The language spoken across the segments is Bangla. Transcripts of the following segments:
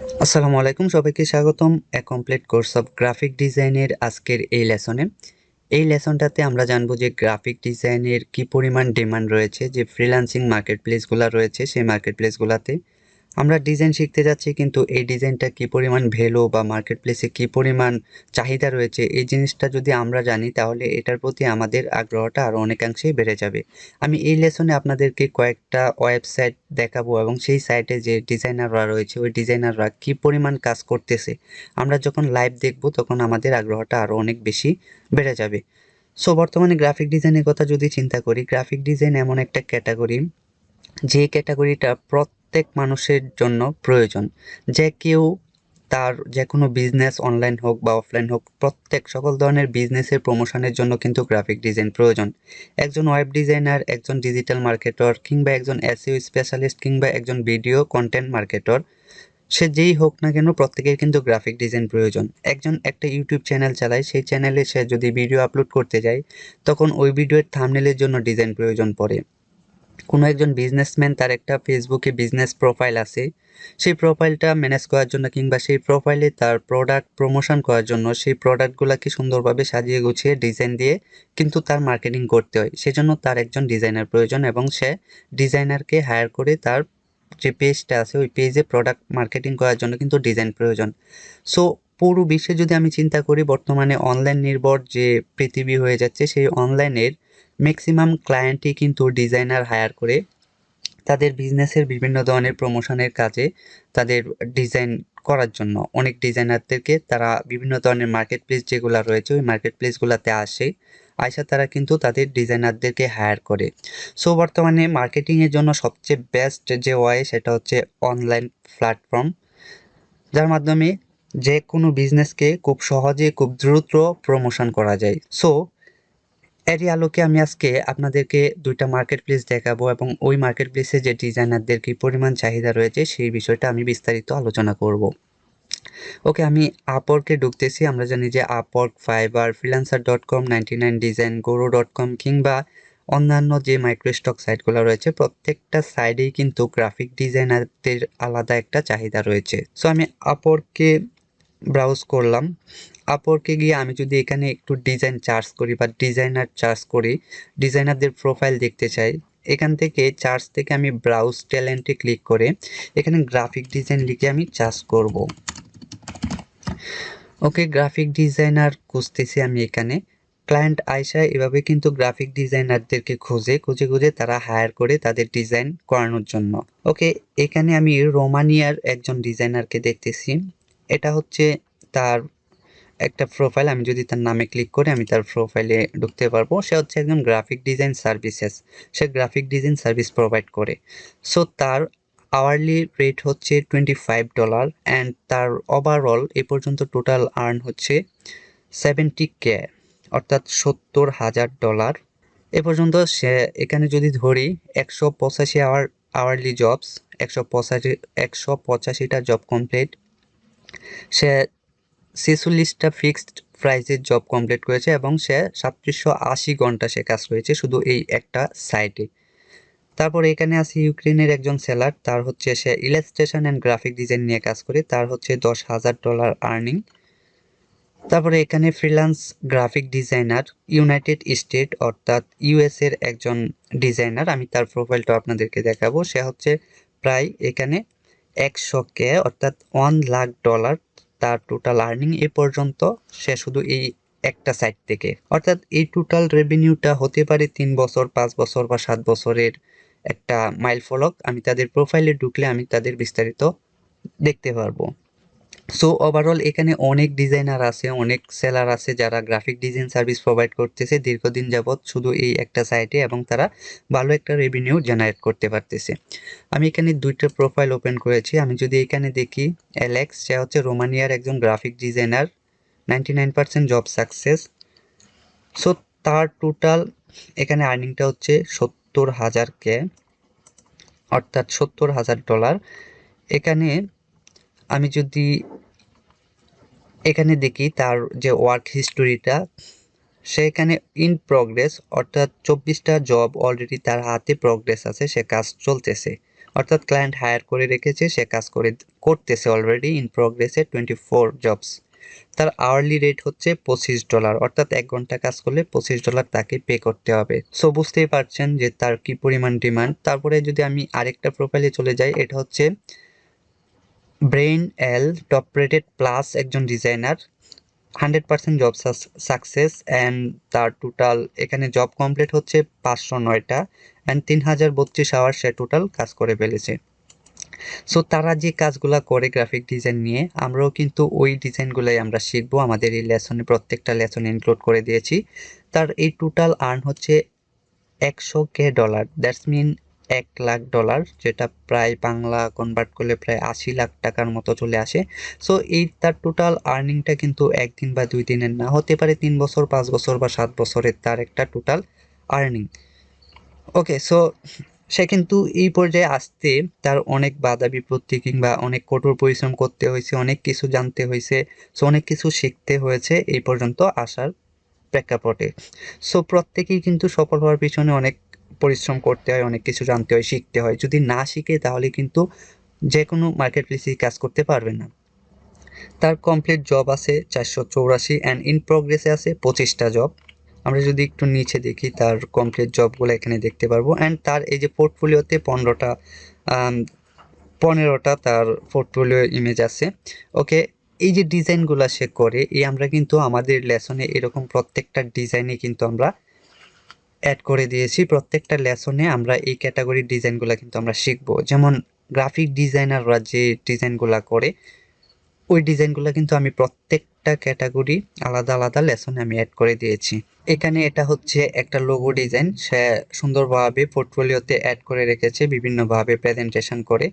আসসালামু আলাইকুম, সবাইকে স্বাগতম এ কমপ্লিট কোর্স অফ গ্রাফিক ডিজাইনের আজকের এই লেসনে। এই লেসনটাতে আমরা জানবো যে গ্রাফিক ডিজাইনের কি পরিমাণ ডিমান্ড রয়েছে, যে ফ্রিল্যান্সিং মার্কেট প্লেসগুলো রয়েছে সেই মার্কেট প্লেসগুলোতে আমরা ডিজাইন শিখতে যাচ্ছি, কিন্তু এই ডিজাইনটা কি পরিমাণ ভ্যালু বা মার্কেট প্লেসে কি পরিমাণ চাহিদা রয়েছে এই জিনিসটা যদি আমরা জানি তাহলে এটার প্রতি আমাদের আগ্রহটা আরও অনেকাংশেই বেড়ে যাবে। আমি এই লেসনে আপনাদেরকে কয়েকটা ওয়েবসাইট দেখাবো এবং সেই সাইটে যে ডিজাইনাররা রয়েছে ওই ডিজাইনাররা কি পরিমাণ কাজ করতেছে আমরা যখন লাইভ দেখব তখন আমাদের আগ্রহটা আরও অনেক বেশি বেড়ে যাবে। সো বর্তমানে গ্রাফিক ডিজাইনের কথা যদি চিন্তা করি, গ্রাফিক ডিজাইন এমন একটা ক্যাটাগরি যে ক্যাটাগরিটা প্রত্যেক মানুষের জন্য প্রয়োজন। যে কেউ তার যে কোনো বিজনেস অনলাইন হোক বা অফলাইন হোক, প্রত্যেক সকল ধরনের বিজনেসের প্রমোশনের জন্য কিন্তু গ্রাফিক ডিজাইন প্রয়োজন। একজন ওয়েব ডিজাইনার, একজন ডিজিটাল মার্কেটর, কিংবা একজন এসইও স্পেশালিস্ট, কিংবা একজন ভিডিও কন্টেন্ট মার্কেটর, সে যেই হোক না কেন প্রত্যেকের কিন্তু গ্রাফিক ডিজাইন প্রয়োজন। একজন একটা ইউটিউব চ্যানেল চালায়, সেই চ্যানেলে সে যদি ভিডিও আপলোড করতে যায় তখন ওই ভিডিওর থাম্বনেলের জন্য ডিজাইন প্রয়োজন পড়ে। কোনো একজন বিজনেসম্যান, তার একটা ফেসবুকে বিজনেস প্রোফাইল আছে, সেই প্রোফাইলটা ম্যানেজ করার জন্য কিংবা সেই প্রোফাইলে তার প্রোডাক্ট প্রমোশন করার জন্য সেই প্রোডাক্টগুলোকে সুন্দরভাবে সাজিয়ে গুছিয়ে ডিজাইন দিয়ে কিন্তু তার মার্কেটিং করতে হয়। সেজন্য তার একজন ডিজাইনার প্রয়োজন এবং সে ডিজাইনারকে হায়ার করে তার যে পেজটা আছে ওই পেজে প্রোডাক্ট মার্কেটিং করার জন্য কিন্তু ডিজাইন প্রয়োজন। সো পুরো বিশ্বে যদি আমি চিন্তা করি, বর্তমানে অনলাইন নির্ভর যে পৃথিবী হয়ে যাচ্ছে, সেই অনলাইনের ম্যাক্সিমাম ক্লায়েন্টই কিন্তু ডিজাইনার হায়ার করে তাদের বিজনেসের বিভিন্ন ধরনের প্রমোশনের কাজে তাদের ডিজাইন করার জন্য অনেক ডিজাইনারদেরকে তারা বিভিন্ন ধরনের মার্কেট প্লেস যেগুলো রয়েছে ওই মার্কেট প্লেসগুলোতে আসে, আয়সা তারা কিন্তু তাদের ডিজাইনারদেরকে হায়ার করে। সো বর্তমানে মার্কেটিংয়ের জন্য সবচেয়ে বেস্ট যে ওয়ে সেটা হচ্ছে অনলাইন প্ল্যাটফর্ম, যার মাধ্যমে যে কোনো বিজনেসকে খুব সহজে খুব দ্রুত প্রমোশন করা যায়। সো এরই আলোকে আমি আজকে আপনাদেরকে দুইটা মার্কেট প্লেস দেখাবো এবং ওই মার্কেট প্লেসে যে ডিজাইনারদের কি পরিমাণ চাহিদা রয়েছে সেই বিষয়টা আমি বিস্তারিত আলোচনা করব। ওকে, আমি আপওয়ার্কে ঢুকতেছি। আমরা জানি যে আপওয়ার্ক, ফাইবার, ফ্রিল্যান্সার.com, 99 ডিজাইন, গরু.com কিংবা অন্যান্য যে মাইক্রোস্টক সাইটগুলো রয়েছে প্রত্যেকটা সাইডেই কিন্তু গ্রাফিক ডিজাইনারদের আলাদা একটা চাহিদা রয়েছে। সো আমি আপওয়ার্ককে ব্রাউজ করলাম। আপওয়ার্কে গিয়ে আমি যদি এখানে একটু ডিজাইন চার্জ করি বা ডিজাইনার চার্জ করি, ডিজাইনারদের প্রোফাইল দেখতে চাই, এখান থেকে চার্জ থেকে আমি ব্রাউজ ট্যালেন্টে ক্লিক করে এখানে গ্রাফিক ডিজাইন লিখে আমি চার্জ করব। ওকে, গ্রাফিক ডিজাইনার খুঁজতেছি আমি এখানে। ক্লায়েন্ট আয়সা এভাবে কিন্তু গ্রাফিক ডিজাইনারদেরকে খুঁজে খুঁজে খুঁজে তারা হায়ার করে তাদের ডিজাইন করানোর জন্য। ওকে, এখানে আমি রোমানিয়ার একজন ডিজাইনারকে দেখতেছি। এটা হচ্ছে তার একটা প্রোফাইল। আমি যদি তার নামে ক্লিক করে আমি তার প্রোফাইলে ঢুকতে পারবো। সে হচ্ছে একজন গ্রাফিক ডিজাইন সার্ভিসেস, সে গ্রাফিক ডিজাইন সার্ভিস প্রোভাইড করে। সো তার আওয়ারলি রেট হচ্ছে $25 অ্যান্ড তার ওভারঅল এ পর্যন্ত টোটাল আর্ন হচ্ছে 70K, অর্থাৎ $70,000 এ পর্যন্ত। সে এখানে যদি ধরি 185 আওয়ারলি জবস, 185টা জব কমপ্লিট, সে 46টা ফিক্সড প্রাইসের জব কমপ্লিট করেছে এবং সে 3780 ঘন্টা সে কাজ করেছে শুধু এই একটা সাইটে। তারপর এখানে আছে ইউক্রেনের একজন সেলার, তার হচ্ছে সে ইলাস্ট্রেশন অ্যান্ড গ্রাফিক ডিজাইন নিয়ে কাজ করে, তার হচ্ছে $10,000 আর্নিং। তারপরে এখানে freelance graphic designer United state অর্থাৎ ইউএস এর একজন ডিজাইনার, আমি তার প্রোফাইলটা আপনাদেরকে দেখাবো। সে হচ্ছে প্রায় এখানে 100K অর্থাৎ $1,00,000 তার টোটাল আর্নিং এ পর্যন্ত, সে শুধু এই একটা সাইট থেকে। অর্থাৎ এই টোটাল রেভিনিউটা হতে পারে 3 বছর, 5 বছর বা 7 বছরের একটা মাইল ফলক। আমি তাদের প্রোফাইলে ঢুকলে আমি তাদের বিস্তারিত দেখতে পারবো। সো ওভারঅল এখানে অনেক ডিজাইনার আছে, অনেক সেলার আছে যারা গ্রাফিক ডিজাইন সার্ভিস প্রোভাইড করতেছে দীর্ঘদিন যাবৎ শুধু এই একটা সাইটে, এবং তারা ভালো একটা রেভিনিউ জেনারেট করতে পারতেছে। আমি এখানে দুইটা প্রোফাইল ওপেন করেছি। আমি যদি এখানে দেখি অ্যালেক্স, সে হচ্ছে রোমানিয়ার একজন graphic designer, 99% job success. So তার টোটাল এখানে আর্নিংটা হচ্ছে 70,000K অর্থাৎ $70,000। এখানে আমি যদি এখানে দেখি তার যে ওয়ার্ক হিস্টোরিটা, সেখানে ইন প্রগ্রেস অর্থাৎ 24টা জব অলরেডি তার হাতে প্রগ্রেস আছে, সে কাজ চলতেছে। অর্থাৎ ক্লায়েন্ট হায়ার করে রেখেছে, সে কাজ করতেছে অলরেডি, ইন প্রোগ্রেসে 24 জবস। তার আওয়ারলি রেট হচ্ছে $25, অর্থাৎ 1 ঘন্টা কাজ করলে $25 তাকে পে করতে হবে। সো বুঝতেই পারছেন যে তার কি পরিমাণ ডিমান্ড। তারপরে যদি আমি আরেকটা প্রোফাইলে চলে যাই, এটা হচ্ছে ব্রেইন এল, টপ রেটেড প্লাস একজন ডিজাইনার, 100% জব সাকসেস অ্যান্ড তার টোটাল এখানে জব কমপ্লিট হচ্ছে 509টা অ্যান্ড 3032 আওয়ার সে টোটাল কাজ করে ফেলেছে। সো তারা যে কাজগুলা করে গ্রাফিক ডিজাইন নিয়ে, আমরাও কিন্তু ওই ডিজাইনগুলাই আমরা শিখবো, আমাদের এই লেসনে প্রত্যেকটা লেসনে ইনক্লুড করে দিয়েছি। তার এই টোটাল আর্ন হচ্ছে $100,000, দ্যাটস মিন $1,00,000, যেটা প্রায় বাংলা কনভার্ট করলে প্রায় 80 লাখ টাকার মতো চলে আসে। সো এই তার টোটাল আর্নিংটা কিন্তু একদিন বা 2 দিনের না, হতে পারে 3 বছর, 5 বছর বা 7 বছরের তার একটা টোটাল আর্নিং। ওকে, সো সে কিন্তু এই পর্যায়ে আসতে তার অনেক বাধা বিপত্তি কিংবা অনেক কঠোর পরিশ্রম করতে হয়েছে, অনেক কিছু জানতে হয়েছে, সো অনেক কিছু শিখতে হয়েছে এই পর্যন্ত আসার প্রেক্ষাপটে। সো প্রত্যেকেই কিন্তু সফল হওয়ার পিছনে অনেক পরিশ্রম করতে হয়, অনেক কিছু জানতে হয়, শিখতে হয়। যদি না শিখে তাহলে কিন্তু যে কোনো মার্কেট প্লেসেই কাজ করতে পারবে না। তার কমপ্লিট জব আছে 484 অ্যান্ড ইন প্রোগ্রেসে আছে 25টা জব। আমরা যদি একটু নিচে দেখি তার কমপ্লিট জবগুলো এখানে দেখতে পারবো। অ্যান্ড তার এই যে পোর্টফোলিওতে 15টা তার পোর্টফোলিও ইমেজ আছে। ওকে, এই যে ডিজাইনগুলো সে করে, এই আমরা কিন্তু আমাদের লেসনে এরকম প্রত্যেকটা ডিজাইনে কিন্তু আমরা অ্যাড করে দিয়েছি। প্রত্যেকটা লেসনে আমরা এই ক্যাটাগরির ডিজাইনগুলো কিন্তু আমরা শিখবো। যেমন গ্রাফিক ডিজাইনাররা যে ডিজাইনগুলো করে, ওই ডিজাইনগুলো কিন্তু আমি প্রত্যেকটা ক্যাটাগরি আলাদা আলাদা লেসনে আমি অ্যাড করে দিয়েছি। এখানে এটা হচ্ছে একটা লোগো ডিজাইন, সে সুন্দরভাবে পোর্টফোলিওতে অ্যাড করে রেখেছে বিভিন্নভাবে প্রেজেন্টেশন করে।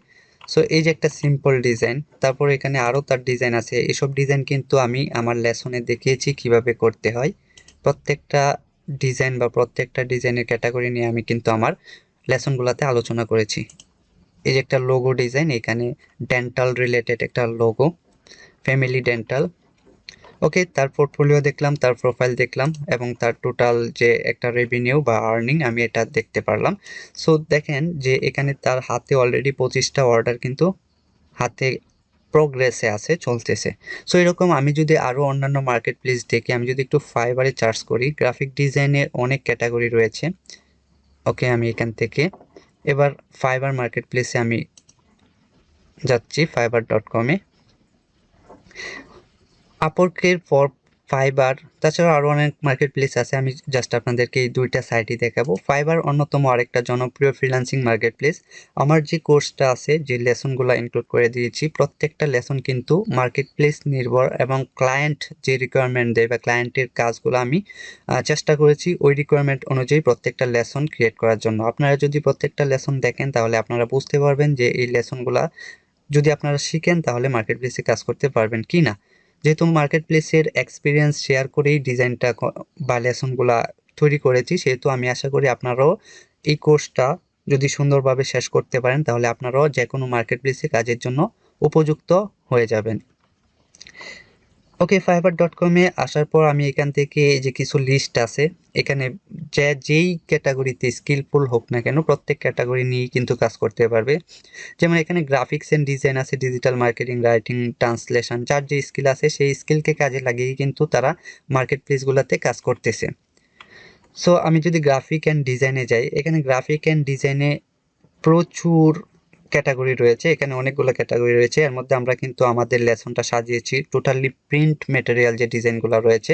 সো এই যে একটা সিম্পল ডিজাইন, তারপর এখানে আরও তার ডিজাইন আছে। এসব ডিজাইন কিন্তু আমি আমার লেসনে দেখিয়েছি কিভাবে করতে হয়। প্রত্যেকটা ডিজাইন বা প্রত্যেকটা ডিজাইনের ক্যাটাগরি নিয়ে আমি কিন্তু আমার লেসনগুলোতে আলোচনা করেছি। এই যে একটা লোগো ডিজাইন, এখানে ডেন্টাল রিলেটেড একটা লোগো, ফ্যামিলি ডেন্টাল। ওকে, তার পোর্টফোলিও দেখলাম, তার প্রোফাইল দেখলাম এবং তার টোটাল যে একটা রেভিনিউ বা আর্নিং আমি এটা দেখতে পারলাম। সো দেখেন যে এখানে তার হাতে অলরেডি 25টা অর্ডার কিন্তু হাতে প্রোগ্রেসে আছে, চলতেছে। সো এরকম আমি যদি আরও অন্যান্য মার্কেট প্লেস দেখি, আমি যদি একটু ফাইবারে চার্জ করি, গ্রাফিক ডিজাইনের অনেক ক্যাটাগরি রয়েছে। ওকে, আমি এখান থেকে এবার ফাইবার মার্কেট প্লেসে আমি যাচ্ছি, fiverr.com-এ। আপওয়ার্কের পর ফাইবার, তাছাড়াও আরও অনেক মার্কেট প্লেস আছে, আমি জাস্ট আপনাদেরকে এই দুইটা সাইটই দেখাবো। ফাইবার অন্যতম আরেকটা জনপ্রিয় ফ্রিল্যান্সিং মার্কেট প্লেস। আমার যে কোর্সটা আছে, যে লেসনগুলো ইনক্লুড করে দিয়েছি, প্রত্যেকটা লেসন কিন্তু মার্কেট প্লেস নির্ভর এবং ক্লায়েন্ট যে রিকোয়ারমেন্ট দেয় বা ক্লায়েন্টের কাজগুলো আমি চেষ্টা করেছি ওই রিকোয়ারমেন্ট অনুযায়ী প্রত্যেকটা লেসন ক্রিয়েট করার জন্য। আপনারা যদি প্রত্যেকটা লেসন দেখেন তাহলে আপনারা বুঝতে পারবেন যে এই লেসনগুলা যদি আপনারা শিখেন তাহলে মার্কেট প্লেসে কাজ করতে পারবেন কি না। যেহেতু মার্কেট প্লেসের এক্সপিরিয়েন্স শেয়ার করেই ডিজাইনটা বা লেসনগুলা তৈরি করেছি, সেহেতু আমি আশা করি আপনারাও এই কোর্সটা যদি সুন্দরভাবে শেষ করতে পারেন তাহলে আপনারাও যে কোনো মার্কেট প্লেসে কাজের জন্য উপযুক্ত হয়ে যাবেন। ওকে, fiverr.com-এ আসার পর আমি এখান থেকে এই যে কিছু লিস্ট আছে, এখানে যেই ক্যাটাগরিতে স্কিলফুল হোক না কেন প্রত্যেক ক্যাটাগরি নিয়েই কিন্তু কাজ করতে পারবে। যেমন এখানে গ্রাফিক্স এন্ড ডিজাইন আছে, ডিজিটাল মার্কেটিং, রাইটিং, ট্রান্সলেশন, যার যে স্কিল আছে সেই স্কিলকে কাজে লাগিয়ে কিন্তু তারা মার্কেট প্লেসগুলোতে কাজ করতেছে। সো আমি যদি গ্রাফিক অ্যান্ড ডিজাইনে যাই, এখানে গ্রাফিক অ্যান্ড ডিজাইনে প্রচুর ক্যাটাগরি রয়েছে, এখানে অনেকগুলো ক্যাটাগরি রয়েছে। এর মধ্যে আমরা কিন্তু আমাদের লেসনটা সাজিয়েছি টোটালি প্রিন্ট ম্যাটেরিয়াল যে ডিজাইনগুলো রয়েছে,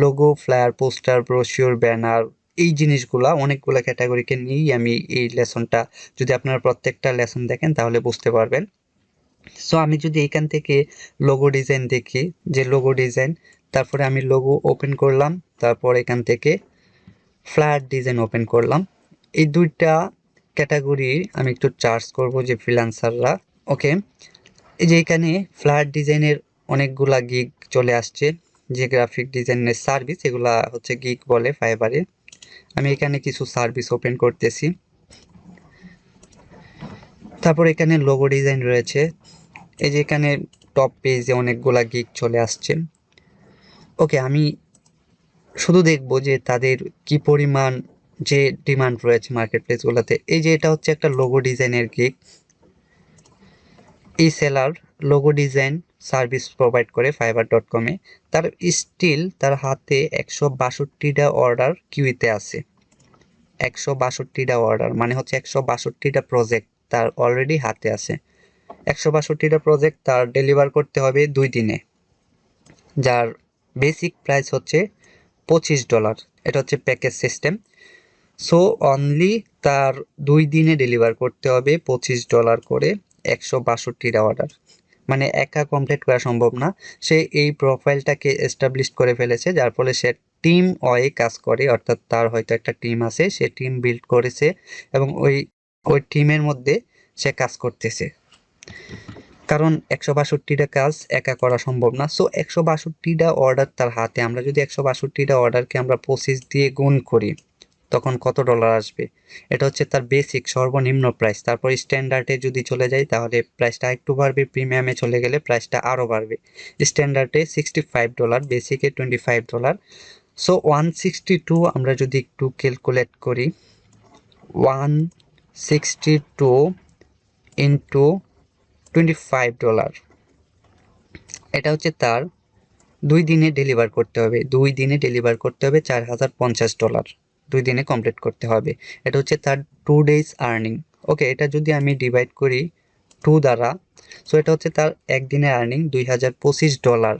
logo, flyer, poster, brochure, banner, এই জিনিসগুলা অনেকগুলো ক্যাটাগরিকে নিয়েই আমি এই লেসনটা, যদি আপনারা প্রত্যেকটা লেসন দেখেন তাহলে বুঝতে পারবেন। সো আমি যদি এখান থেকে লোগো ডিজাইন দেখি, যে লোগো ডিজাইন, তারপরে আমি লোগো ওপেন করলাম, তারপর এখান থেকে ফ্লায়ার ডিজাইন ওপেন করলাম। এই দুইটা ক্যাটাগরি আমি একটু চার্জ করব যে ফ্রিল্যান্সাররা। ওকে, এই যে এখানে ফ্লায়ার ডিজাইনের অনেকগুলা গিগ চলে আসছে, যে গ্রাফিক ডিজাইনের সার্ভিস, এগুলা হচ্ছে গিগ বলে ফাইবারে। আমি এখানে কিছু সার্ভিস ওপেন করতেছি। তারপর এখানে লোগো ডিজাইন রয়েছে, এই যে এখানে টপ পেজে অনেকগুলা গিগ চলে আসছে। ওকে, আমি শুধু দেখবো যে তাদের কি পরিমাণ যে ডিমান্ড রয়েছে মার্কেট প্লেসগুলোতে। এই যে এটা হচ্ছে একটা লোগো ডিজাইনের গিগ, এই seller logo design service provide করে fiverr.com-এ। তার স্টিল তার হাতে 162টা অর্ডার কিউতে আছে। 162টা অর্ডার মানে হচ্ছে 162টা প্রজেক্ট তার অলরেডি হাতে আছে। 162টা প্রজেক্ট তার ডেলিভার করতে হবে 2 দিনে, যার বেসিক প্রাইস হচ্ছে $25। এটা হচ্ছে প্যাকেজ সিস্টেম। সো অনলি তার 2 দিনে ডেলিভার করতে হবে $25 করে 162টা অর্ডার। মানে একা কমপ্লিট করা সম্ভব না। সে এই প্রোফাইলটাকে এস্টাবলিশ করে ফেলেছে, যার ফলে সে টিম ওয়ে কাজ করে, অর্থাৎ তার হয়তো একটা টিম আছে, সে টিম বিল্ড করেছে এবং ওই টিমের মধ্যে সে কাজ করতেছে। কারণ 162টা কাজ একা করা সম্ভব না। সো 162টা অর্ডার তার হাতে। আমরা যদি 162টা অর্ডারকে আমরা 25 দিয়ে গুণ করি তখন কত ডলার আসবে? এটা হচ্ছে তার বেসিক সর্বনিম্ন প্রাইস। তারপর স্ট্যান্ডার্ডে যদি চলে যাই তাহলে প্রাইসটা একটু বাড়বে, প্রিমিয়ামে চলে গেলে প্রাইসটা আরও বাড়বে। স্ট্যান্ডার্ডে $65, বেসিকে $25। সো 162 আমরা যদি একটু ক্যালকুলেট করি, 162 ইন্টু $25, এটা হচ্ছে তার 2 দিনে ডেলিভার করতে হবে। 2 দিনে ডেলিভার করতে হবে $4050। 2 দিনে কমপ্লিট করতে হবে। এটা হচ্ছে তার 2 ডেজ আর্নিং। ওকে, এটা যদি আমি ডিভাইড করি 2 দ্বারা, সো এটা হচ্ছে তার একদিনের আর্নিং $2025।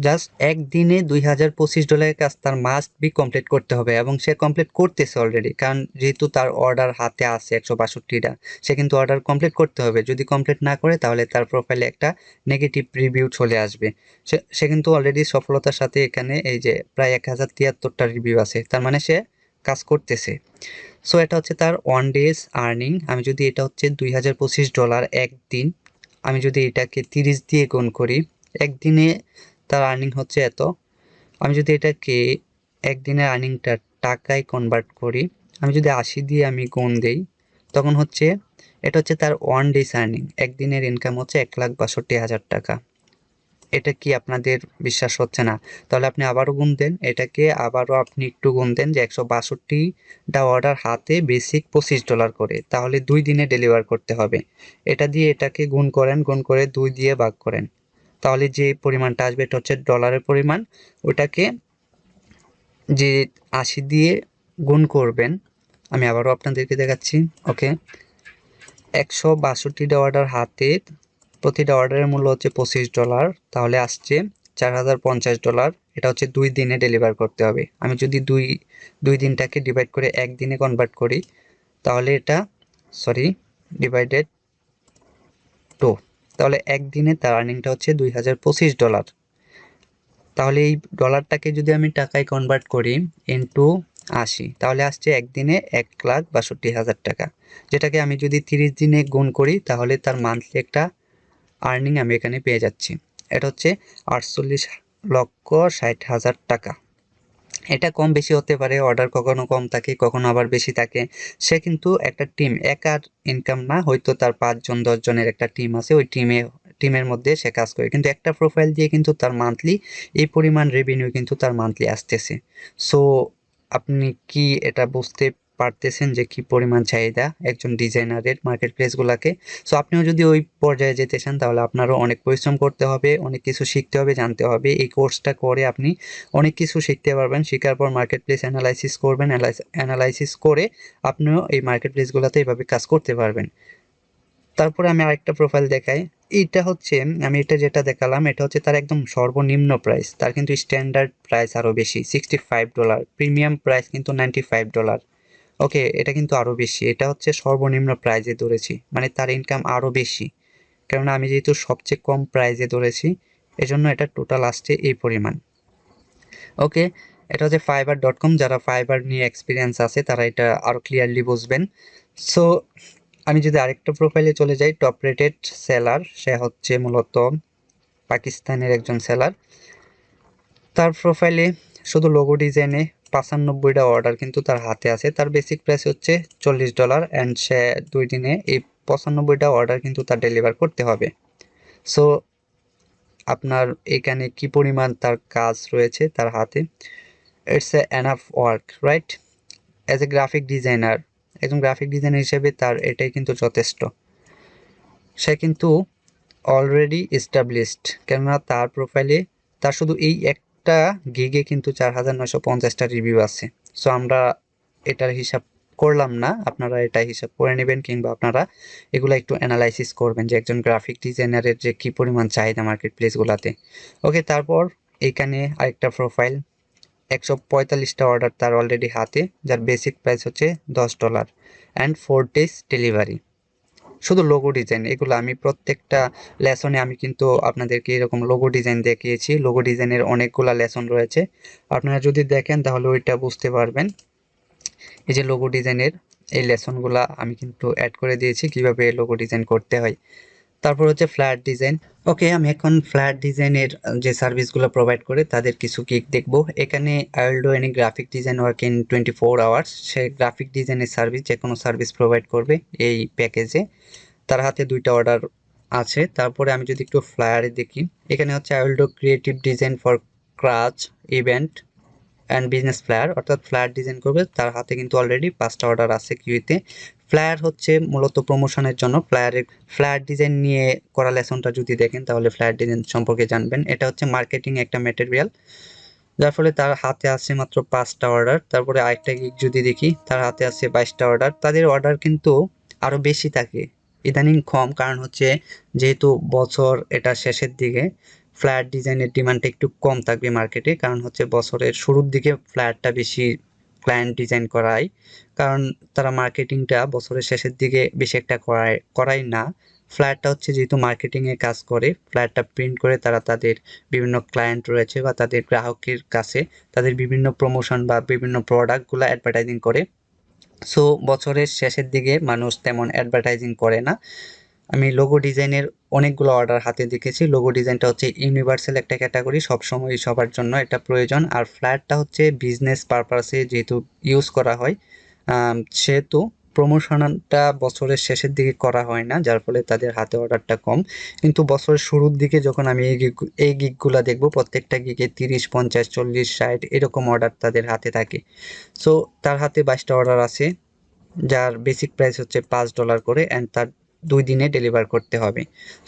জাস্ট একদিনে $2025 কাজ তার মাস্ট বি কমপ্লিট করতে হবে এবং সে কমপ্লিট করতেছে অলরেডি। কারণ যেহেতু তার অর্ডার হাতে আছে 162টা, সে কিন্তু অর্ডার কমপ্লিট করতে হবে। যদি কমপ্লিট না করে তাহলে তার প্রোফাইলে একটা নেগেটিভ রিভিউ চলে আসবে। সে কিন্তু অলরেডি সফলতার সাথে এখানে এই যে প্রায় 1073টা রিভিউ আছে, তার মানে সে কাজ করতেছে। সো এটা হচ্ছে তার 1 ডেজ আর্নিং। আমি যদি এটা হচ্ছে $2025 একদিন, আমি যদি এটাকে 30 দিয়ে গুণ করি, একদিনে তার আর্নিং হচ্ছে এত। আমি যদি এটাকে একদিনের আর্নিংটা টাকায় কনভার্ট করি, আমি যদি 80 দিয়ে আমি গুণ দেই, তখন হচ্ছে এটা হচ্ছে তার 1 ডেজ আর্নিং। একদিনের ইনকাম হচ্ছে 1,62,000 টাকা। এটা কি আপনাদের বিশ্বাস হচ্ছে না? তাহলে আপনি আবারও গুণ দেন, এটাকে আবারও আপনি একটু গুণ দেন যে 162টা অর্ডার হাতে, বেসিক $25 করে, তাহলে 2 দিনে ডেলিভার করতে হবে। এটা দিয়ে এটাকে গুণ করেন, গুণ করে 2 দিয়ে ভাগ করেন, তাহলে যে পরিমাণটা আসবে এটা হচ্ছে ডলারের পরিমাণ। ওটাকে যে 80 দিয়ে গুণ করবেন, আমি আবারও আপনাদেরকে দেখাচ্ছি। ওকে, 162টা অর্ডার হাতে, প্রতিটা অর্ডারের মূল্য হচ্ছে $25, তাহলে আসছে $4050। এটা হচ্ছে 2 দিনে ডেলিভার করতে হবে। আমি যদি দুই দিনটাকে ডিভাইড করে এক দিনে কনভার্ট করি, তাহলে এটা ডিভাইডেড 2, তাহলে একদিনে তার আর্নিংটা হচ্ছে $2025। তাহলে এই ডলারটাকে যদি আমি টাকায় কনভার্ট করি ইন্টু 80, তাহলে আসছে একদিনে 1,62,000 টাকা, যেটাকে আমি যদি 30 দিনে গুণ করি তাহলে তার মান্থলি একটা আর্নিং আমি এখানে পেয়ে যাচ্ছি। এটা হচ্ছে 48,60,000 টাকা। এটা কম বেশি হতে পারে, অর্ডার কখনো কম থাকে, কখনো আবার বেশি থাকে। সে কিন্তু একটা টিম, একার ইনকাম না, হয়তো তার 5 জন 10 জনের একটা টিম আছে, ওই টিমের মধ্যে সে কাজ করে, কিন্তু একটা প্রোফাইল দিয়ে কিন্তু তার মান্থলি এই পরিমাণ রেভিনিউ কিন্তু তার মান্থলি আসতেছে। সো আপনি কি এটা বুঝতে পারতেছেন যে কি পরিমাণ চাহিদা একজন ডিজাইনারের মার্কেট প্লেসগুলোকে? সো আপনিও যদি ওই পর্যায়ে যেতে চান তাহলে আপনারও অনেক পরিশ্রম করতে হবে, অনেক কিছু শিখতে হবে, জানতে হবে। এই কোর্সটা করে আপনি অনেক কিছু শিখতে পারবেন। শেখার পর মার্কেট প্লেস অ্যানালাইসিস করবেন, অ্যানালাইসিস করে আপনিও এই মার্কেট প্লেসগুলোতে এইভাবে কাজ করতে পারবেন। তারপরে আমি আরেকটা প্রোফাইল দেখাই। এইটা হচ্ছে, আমি এটা যেটা দেখালাম এটা হচ্ছে তার একদম সর্বনিম্ন প্রাইস। তার কিন্তু স্ট্যান্ডার্ড প্রাইস আরও বেশি, $65। প্রিমিয়াম প্রাইস কিন্তু $95। ওকে, এটা কিন্তু আরও বেশি। এটা হচ্ছে সর্বনিম্ন প্রাইজে ধরেছি, মানে তার ইনকাম আরও বেশি। কেননা আমি যেহেতু সবচেয়ে কম প্রাইজে ধরেছি, এজন্য এটা টোটাল আসছে এই পরিমাণ। ওকে, এটা হচ্ছে fiverr.com। যারা ফাইবার নিয়ে এক্সপিরিয়েন্স আছে তারা এটা আরও ক্লিয়ারলি বুঝবেন। সো আমি যদি আরেকটা প্রোফাইলে চলে যাই, টপ রেটেড সেলার, সে হচ্ছে মূলত পাকিস্তানের একজন সেলার। তার প্রোফাইলে শুধু লোগো ডিজাইনে 95টা অর্ডার কিন্তু তার হাতে আছে। তার বেসিক প্রাইস হচ্ছে $40 অ্যান্ড সে 2 দিনে এই 95টা অর্ডার কিন্তু তার ডেলিভার করতে হবে। সো আপনার এখানে কি পরিমাণ তার কাজ রয়েছে তার হাতে, it's a enough work, right? As a graphic designer, একজন গ্রাফিক ডিজাইনার হিসেবে তার এটাই কিন্তু যথেষ্ট। সে কিন্তু অলরেডি এস্টাবলিশড, কেননা তার প্রোফাইলে তার শুধু এই একটা গিগে কিন্তু 4950টা রিভিউ আছে। সো আমরা এটার হিসাব করলাম না, আপনারা এটা হিসাব করে নেবেন, কিংবা আপনারা এগুলো একটু অ্যানালাইসিস করবেন যে একজন গ্রাফিক ডিজাইনারের যে কি পরিমাণ চাহিদা মার্কেট প্লেসগুলোতে। ওকে, তারপর এইখানে আরেকটা প্রোফাইল, 145টা অর্ডার তার অলরেডি হাতে, যার বেসিক প্রাইস হচ্ছে $10 অ্যান্ড 4 ডেজ ডেলিভারি। শুধু লোগো ডিজাইন, এগুলো আমি প্রত্যেকটা লেসনে আমি কিন্তু আপনাদেরকে এরকম লোগো ডিজাইন দেখিয়েছি। লোগো ডিজাইনের অনেকগুলা লেসন রয়েছে, আপনারা যদি দেখেন তাহলে ওইটা বুঝতে পারবেন। এই যে লোগো ডিজাইনের এই লেসনগুলা আমি কিন্তু অ্যাড করে দিয়েছি কিভাবে লোগো ডিজাইন করতে হয়। তারপর হচ্ছে ফ্ল্যাট ডিজাইন। ওকে, আমি এখন ফ্ল্যাট ডিজাইনের যে সার্ভিসগুলো প্রোভাইড করে তাদের কিছু কিক দেখব। এখানে I will do any graphic design work in 24 hours. Say graphic ডিজাইনের সার্ভিস, যে কোনো সার্ভিস প্রোভাইড করবে এই প্যাকেজে। তার হাতে 2টা অর্ডার আছে। তারপরে আমি যদি একটু ফ্লায়ারে দেখি, এখানে হচ্ছে I will do creative design for ক্রাচ event and business flyer, অর্থাৎ ফ্লায়ার ডিজাইন করবে। তার হাতে কিন্তু অলরেডি 5টা অর্ডার আছে কিউতে। ফ্লায়ার হচ্ছে মূলত প্রমোশনের জন্য। ফ্লায়ার ডিজাইন নিয়ে করা লেসনটা যদি দেখেন তাহলে ফ্লায়ার ডিজাইন সম্পর্কে জানবেন। এটা হচ্ছে মার্কেটিং একটা ম্যাটেরিয়াল, যার ফলে তার হাতে আছে মাত্র 5টা অর্ডার। তারপরে আরেকটা গিগ যদি দেখি, তার হাতে আছে 22টা অর্ডার। তাদের অর্ডার কিন্তু আরও বেশি থাকে, ইদানিং কম, কারণ হচ্ছে যেহেতু বছর এটা শেষের দিকে, ফ্ল্যাট ডিজাইনের ডিমান্ডটা একটু কম থাকবে মার্কেটে, কারণ হচ্ছে বছরের শুরুর দিকে ফ্ল্যাটটা বেশি ক্লায়েন্ট ডিজাইন করায়, কারণ তারা মার্কেটিংটা বছরের শেষের দিকে বেশি একটা করায় না। ফ্ল্যাটটা হচ্ছে যেহেতু মার্কেটিংয়ে কাজ করে, ফ্ল্যাটটা প্রিন্ট করে তারা তাদের বিভিন্ন ক্লায়েন্ট রয়েছে বা তাদের গ্রাহকের কাছে তাদের বিভিন্ন প্রমোশন বা বিভিন্ন প্রোডাক্টগুলো অ্যাডভার্টাইজিং করে। সো বছরের শেষের দিকে মানুষ তেমন অ্যাডভার্টাইজিং করে না। আমি লোগো ডিজাইনের অনেকগুলো অর্ডার হাতে দেখেছি। লোগো ডিজাইনটা হচ্ছে ইউনিভার্সাল একটা ক্যাটাগরি, সবসময় সবার জন্য এটা প্রয়োজন। আর ফ্ল্যাটটা হচ্ছে বিজনেস পারপাসে যেহেতু ইউজ করা হয়, সেহেতু প্রমোশনটা বছরের শেষের দিকে করা হয় না, যার ফলে তাদের হাতে অর্ডারটা কম। কিন্তু বছরের শুরুর দিকে যখন আমি এই গিগগুলো দেখবো, প্রত্যেকটা গিগে 30, 50, 40, 60 এরকম অর্ডার তাদের হাতে থাকে। সো তার হাতে 22টা অর্ডার আছে, যার বেসিক প্রাইস হচ্ছে $5 করে, অ্যান্ড তার 2 দিনে ডেলিভার করতে হবে।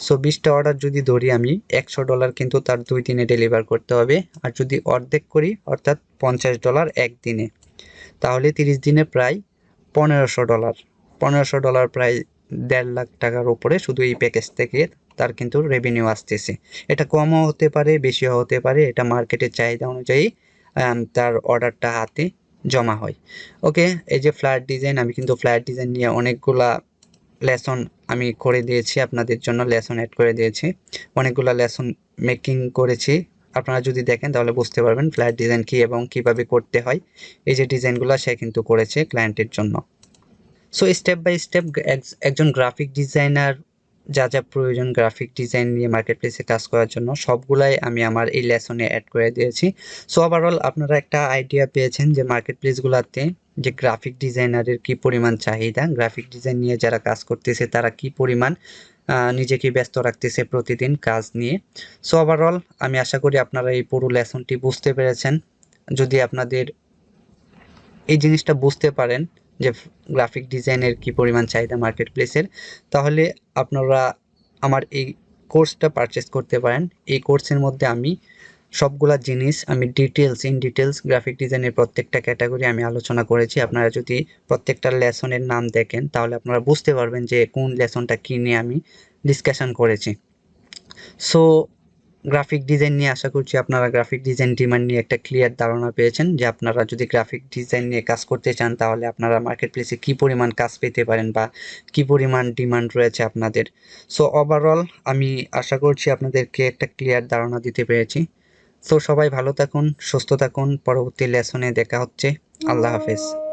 সো 20টা অর্ডার যদি ধরি আমি, $100 কিন্তু তার 2 দিনে ডেলিভার করতে হবে। আর যদি অর্ধেক করি, অর্থাৎ $50 একদিনে, তাহলে 30 দিনে প্রায় $1500। $1500 প্রায় 1.5 লাখ টাকার উপরে শুধু এই প্যাকেজ থেকে তার কিন্তু রেভিনিউ আসতেছে। এটা কমও হতে পারে, বেশিও হতে পারে, এটা মার্কেটের চাহিদা অনুযায়ী তার অর্ডারটা হাতে জমা হয়। ওকে, এই যে ফ্ল্যাট ডিজাইন, আমি কিন্তু ফ্ল্যাট ডিজাইন নিয়ে অনেকগুলা লেসন আমি করে দিয়েছি, আপনাদের জন্য লেসন অ্যাড করে দিয়েছি, অনেকগুলা লেসন মেকিং করেছি। আপনারা যদি দেখেন তাহলে বুঝতে পারবেন ফ্ল্যাট ডিজাইন কি এবং কিভাবে করতে হয়। এই যে ডিজাইনগুলো সে কিন্তু করেছে ক্লায়েন্টের জন্য। সো স্টেপ বাই স্টেপ একজন গ্রাফিক ডিজাইনার যা যা প্রয়োজন গ্রাফিক ডিজাইন নিয়ে মার্কেট প্লেসে কাজ করার জন্য, সবগুলাই আমি আমার এই লেসনে অ্যাড করে দিয়েছি। সো ওভারঅল আপনারা একটা আইডিয়া পেয়েছেন যে মার্কেট প্লেসগুলোতে যে গ্রাফিক ডিজাইনারের কি পরিমাণ চাহিদা, গ্রাফিক ডিজাইন নিয়ে যারা কাজ করতেছে তারা কি পরিমাণ নিজেকে ব্যস্ত রাখতেছে প্রতিদিন কাজ নিয়ে। সো ওভারঅল আমি আশা করি আপনারা এই পুরো লেসনটি বুঝতে পেরেছেন। যদি আপনাদের এই জিনিসটা বুঝতে পারেন যে গ্রাফিক ডিজাইনের কি পরিমাণ চাহিদা মার্কেট প্লেসের, তাহলে আপনারা আমার এই কোর্সটা পারচেস করতে পারেন। এই কোর্সের মধ্যে আমি সবগুলা জিনিস আমি ইন ডিটেলস গ্রাফিক ডিজাইনের প্রত্যেকটা ক্যাটাগরি আমি আলোচনা করেছি। আপনারা যদি প্রত্যেকটা লেসনের নাম দেখেন তাহলে আপনারা বুঝতে পারবেন যে কোন লেসনটা কী নিয়ে আমি ডিসকাশন করেছি। সো গ্রাফিক ডিজাইন নিয়ে আশা করছি আপনারা গ্রাফিক ডিজাইন ডিমান্ড নিয়ে একটা ক্লিয়ার ধারণা পেয়েছেন, যে আপনারা যদি গ্রাফিক ডিজাইন নিয়ে কাজ করতে চান তাহলে আপনারা মার্কেট প্লেসে কী পরিমাণ কাজ পেতে পারেন বা কী পরিমাণ ডিমান্ড রয়েছে আপনাদের। সো ওভারঅল আমি আশা করছি আপনাদেরকে একটা ক্লিয়ার ধারণা দিতে পেরেছি। সো সবাই ভালো থাকুন, সুস্থ থাকুন, পরবর্তী লেসনে দেখা হচ্ছে। আল্লাহ হাফেজ।